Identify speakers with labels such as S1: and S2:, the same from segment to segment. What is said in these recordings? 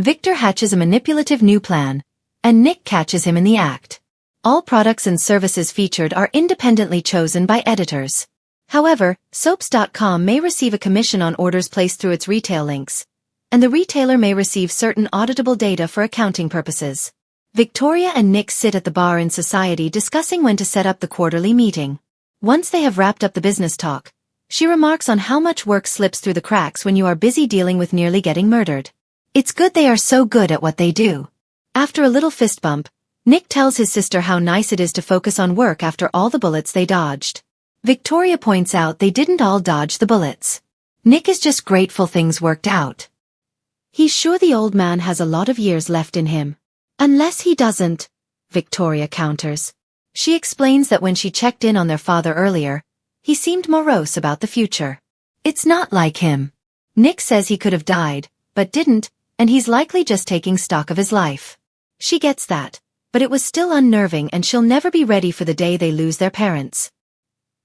S1: Victor hatches a manipulative new plan, and Nick catches him in the act. All products and services featured are independently chosen by editors. However, soaps.com may receive a commission on orders placed through its retail links, and the retailer may receive certain auditable data for accounting purposes. Victoria and Nick sit at the bar in Society discussing when to set up the quarterly meeting. Once they have wrapped up the business talk, she remarks on how much work slips through the cracks when you are busy dealing with nearly getting murdered. It's good they are so good at what they do. After a little fist bump, Nick tells his sister how nice it is to focus on work after all the bullets they dodged. Victoria points out they didn't all dodge the bullets. Nick is just grateful things worked out. He's sure the old man has a lot of years left in him. Unless he doesn't, Victoria counters. She explains that when she checked in on their father earlier, he seemed morose about the future. It's not like him. Nick says he could have died, but didn't, and he's likely just taking stock of his life. She gets that, but it was still unnerving and she'll never be ready for the day they lose their parents.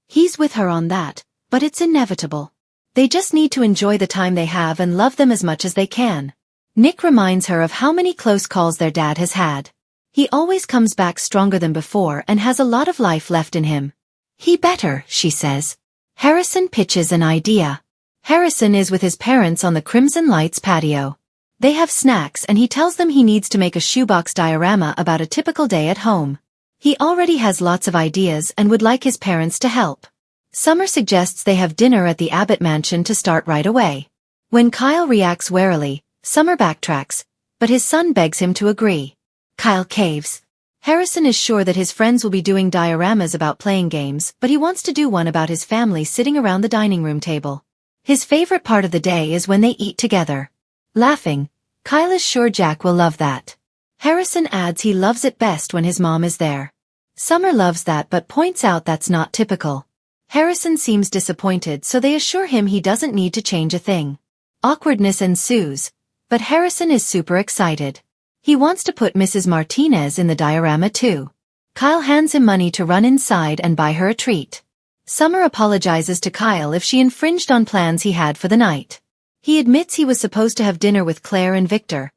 S1: He's with her on that, but it's inevitable. They just need to enjoy the time they have and love them as much as they can. Nick reminds her of how many close calls their dad has had. He always comes back stronger than before and has a lot of life left in him. He better, she says. Harrison pitches an idea. Harrison is with his parents on the Crimson Lights patio. They have snacks and he tells them he needs to make a shoebox diorama about a typical day at home. He already has lots of ideas and would like his parents to help. Summer suggests they have dinner at the Abbott mansion to start right away. When Kyle reacts warily, Summer backtracks, but his son begs him to agree. Kyle caves. Harrison is sure that his friends will be doing dioramas about playing games, but he wants to do one about his family sitting around the dining room table. His favorite part of the day is when they eat together. Laughing, Kyle is sure Jack will love that. Harrison adds he loves it best when his mom is there. Summer loves that but points out that's not typical. Harrison seems disappointed, so they assure him he doesn't need to change a thing. Awkwardness ensues, but Harrison is super excited. He wants to put Mrs. Martinez in the diorama too. Kyle hands him money to run inside and buy her a treat. Summer apologizes to Kyle if she infringed on plans he had for the night. He admits he was supposed to have dinner with Claire and Victor,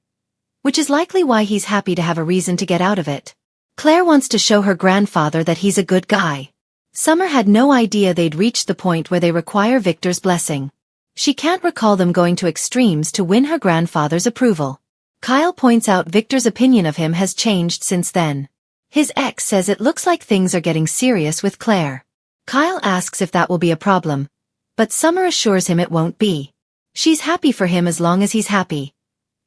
S1: which is likely why he's happy to have a reason to get out of it. Claire wants to show her grandfather that he's a good guy. Summer had no idea they'd reached the point where they require Victor's blessing. She can't recall them going to extremes to win her grandfather's approval. Kyle points out Victor's opinion of him has changed since then. His ex says it looks like things are getting serious with Claire. Kyle asks if that will be a problem, but Summer assures him it won't be. She's happy for him as long as he's happy.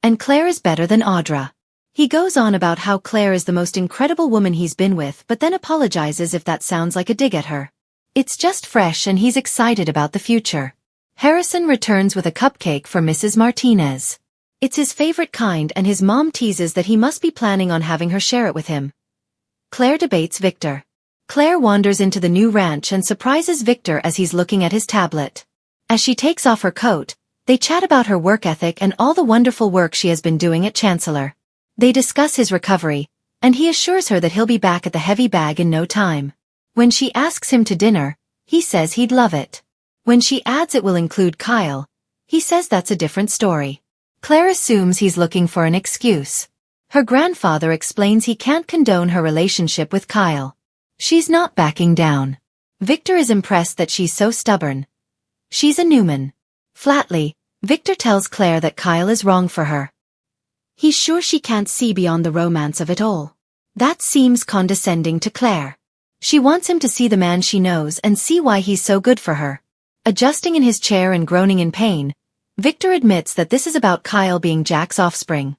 S1: And Claire is better than Audra. He goes on about how Claire is the most incredible woman he's been with but then apologizes if that sounds like a dig at her. It's just fresh and he's excited about the future. Harrison returns with a cupcake for Mrs. Martinez. It's his favorite kind and his mom teases that he must be planning on having her share it with him. Claire debates Victor. Claire wanders into the new ranch and surprises Victor as he's looking at his tablet. As she takes off her coat, they chat about her work ethic and all the wonderful work she has been doing at Chancellor. They discuss his recovery, and he assures her that he'll be back at the heavy bag in no time. When she asks him to dinner, he says he'd love it. When she adds it will include Kyle, he says that's a different story. Claire assumes he's looking for an excuse. Her grandfather explains he can't condone her relationship with Kyle. She's not backing down. Victor is impressed that she's so stubborn. She's a Newman. Flatly, Victor tells Claire that Kyle is wrong for her. He's sure she can't see beyond the romance of it all. That seems condescending to Claire. She wants him to see the man she knows and see why he's so good for her. Adjusting in his chair and groaning in pain, Victor admits that this is about Kyle being Jack's offspring.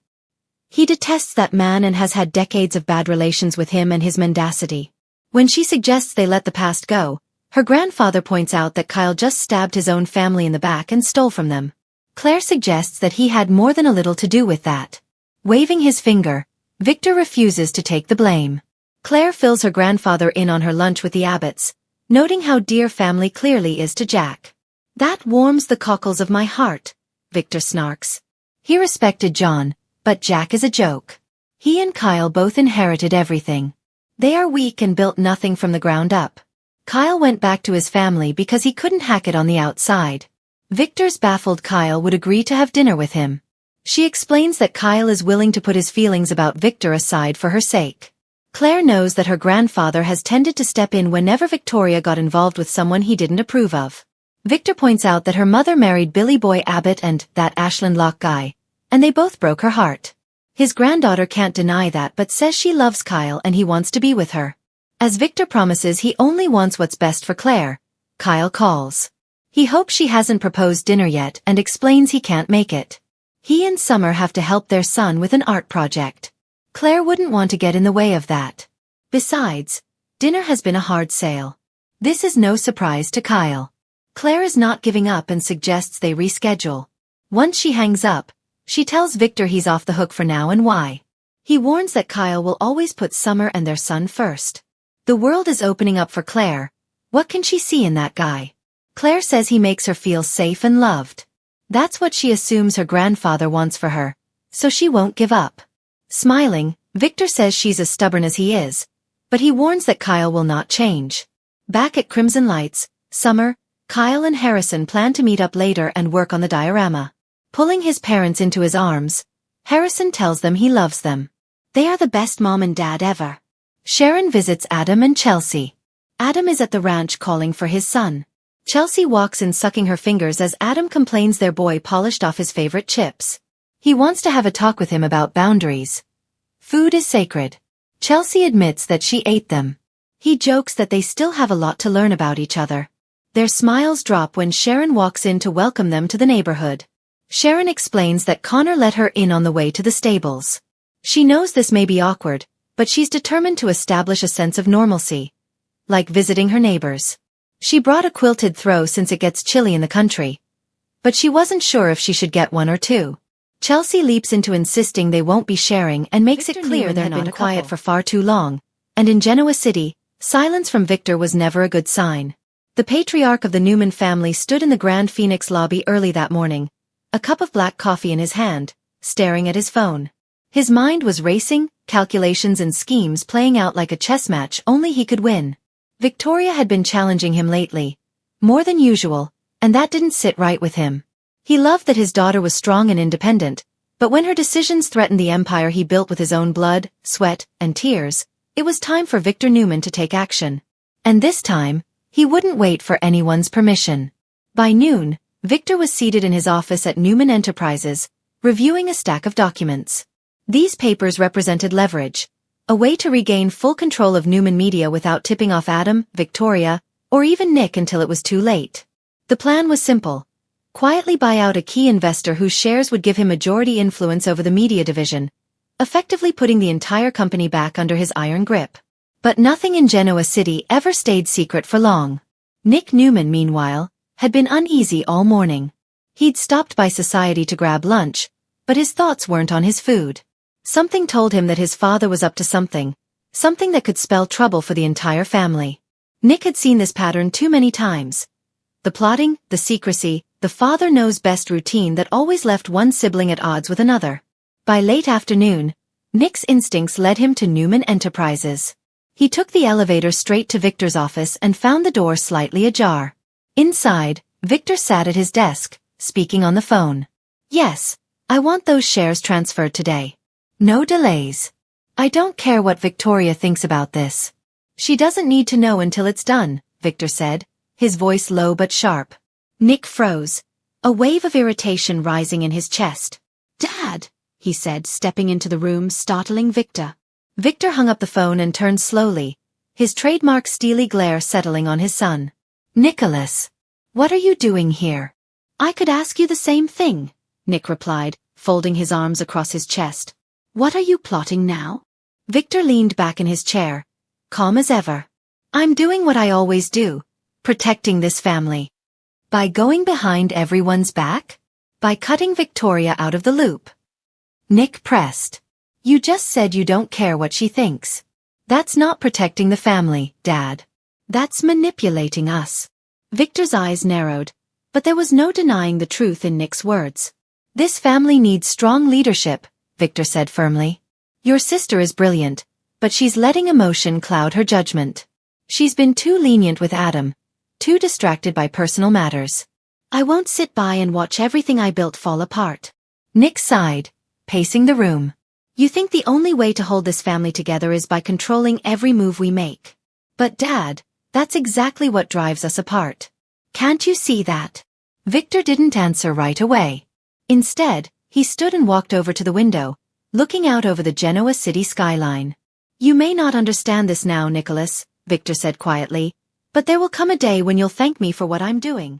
S1: He detests that man and has had decades of bad relations with him and his mendacity. When she suggests they let the past go, her grandfather points out that Kyle just stabbed his own family in the back and stole from them. Claire suggests that he had more than a little to do with that. Waving his finger, Victor refuses to take the blame. Claire fills her grandfather in on her lunch with the Abbotts, noting how dear family clearly is to Jack. That warms the cockles of my heart, Victor snarks. He respected John, but Jack is a joke. He and Kyle both inherited everything. They are weak and built nothing from the ground up. Kyle went back to his family because he couldn't hack it on the outside. Victor's baffled Kyle would agree to have dinner with him. She explains that Kyle is willing to put his feelings about Victor aside for her sake. Claire knows that her grandfather has tended to step in whenever Victoria got involved with someone he didn't approve of. Victor points out that her mother married Billy Boy Abbott and that Ashland Locke guy, and they both broke her heart. His granddaughter can't deny that but says she loves Kyle and he wants to be with her. As Victor promises he only wants what's best for Claire, Kyle calls. He hopes she hasn't proposed dinner yet and explains he can't make it. He and Summer have to help their son with an art project. Claire wouldn't want to get in the way of that. Besides, dinner has been a hard sale. This is no surprise to Kyle. Claire is not giving up and suggests they reschedule. Once she hangs up, she tells Victor he's off the hook for now and why. He warns that Kyle will always put Summer and their son first. The world is opening up for Claire. What can she see in that guy? Claire says he makes her feel safe and loved. That's what she assumes her grandfather wants for her, so she won't give up. Smiling, Victor says she's as stubborn as he is, but he warns that Kyle will not change. Back at Crimson Lights, Summer, Kyle and Harrison plan to meet up later and work on the diorama. Pulling his parents into his arms, Harrison tells them he loves them. They are the best mom and dad ever. Sharon visits Adam and Chelsea. Adam is at the ranch calling for his son. Chelsea walks in sucking her fingers as Adam complains their boy polished off his favorite chips. He wants to have a talk with him about boundaries. Food is sacred. Chelsea admits that she ate them. He jokes that they still have a lot to learn about each other. Their smiles drop when Sharon walks in to welcome them to the neighborhood. Sharon explains that Connor let her in on the way to the stables. She knows this may be awkward, but she's determined to establish a sense of normalcy. Like visiting her neighbors. She brought a quilted throw since it gets chilly in the country. But she wasn't sure if she should get one or two. Chelsea leaps into insisting they won't be sharing and makes it clear they've been quiet for far too long, and in Genoa City, silence from Victor was never a good sign. The patriarch of the Newman family stood in the Grand Phoenix lobby early that morning, a cup of black coffee in his hand, staring at his phone. His mind was racing, calculations and schemes playing out like a chess match only he could win. Victoria had been challenging him lately, more than usual, and that didn't sit right with him. He loved that his daughter was strong and independent, but when her decisions threatened the empire he built with his own blood, sweat, and tears, it was time for Victor Newman to take action. And this time, he wouldn't wait for anyone's permission. By noon, Victor was seated in his office at Newman Enterprises, reviewing a stack of documents. These papers represented leverage, a way to regain full control of Newman Media without tipping off Adam, Victoria, or even Nick until it was too late. The plan was simple. Quietly buy out a key investor whose shares would give him majority influence over the media division, effectively putting the entire company back under his iron grip. But nothing in Genoa City ever stayed secret for long. Nick Newman, meanwhile, had been uneasy all morning. He'd stopped by Society to grab lunch, but his thoughts weren't on his food. Something told him that his father was up to something that could spell trouble for the entire family. Nick had seen this pattern too many times. The plotting, the secrecy, the father knows best routine that always left one sibling at odds with another. By late afternoon, Nick's instincts led him to Newman Enterprises. He took the elevator straight to Victor's office and found the door slightly ajar. Inside, Victor sat at his desk, speaking on the phone. "Yes, I want those shares transferred today. No delays. I don't care what Victoria thinks about this. She doesn't need to know until it's done," Victor said, his voice low but sharp. Nick froze, a wave of irritation rising in his chest. "Dad," he said, stepping into the room, startling Victor. Victor hung up the phone and turned slowly, his trademark steely glare settling on his son. "Nicholas, what are you doing here?" "I could ask you the same thing," Nick replied, folding his arms across his chest. "What are you plotting now?" Victor leaned back in his chair, calm as ever. "I'm doing what I always do, protecting this family." By going behind everyone's back? By cutting Victoria out of the loop? Nick pressed. "You just said you don't care what she thinks. That's not protecting the family, Dad. That's manipulating us." Victor's eyes narrowed, but there was no denying the truth in Nick's words. "This family needs strong leadership," Victor said firmly. "Your sister is brilliant, but she's letting emotion cloud her judgment. She's been too lenient with Adam, too distracted by personal matters. I won't sit by and watch everything I built fall apart." Nick sighed, pacing the room. You think the only way to hold this family together is by controlling every move we make. But Dad, that's exactly what drives us apart. Can't you see that? Victor didn't answer right away. Instead, he stood and walked over to the window, looking out over the Genoa city skyline. You may not understand this now, Nicholas, Victor said quietly, but there will come a day when you'll thank me for what I'm doing.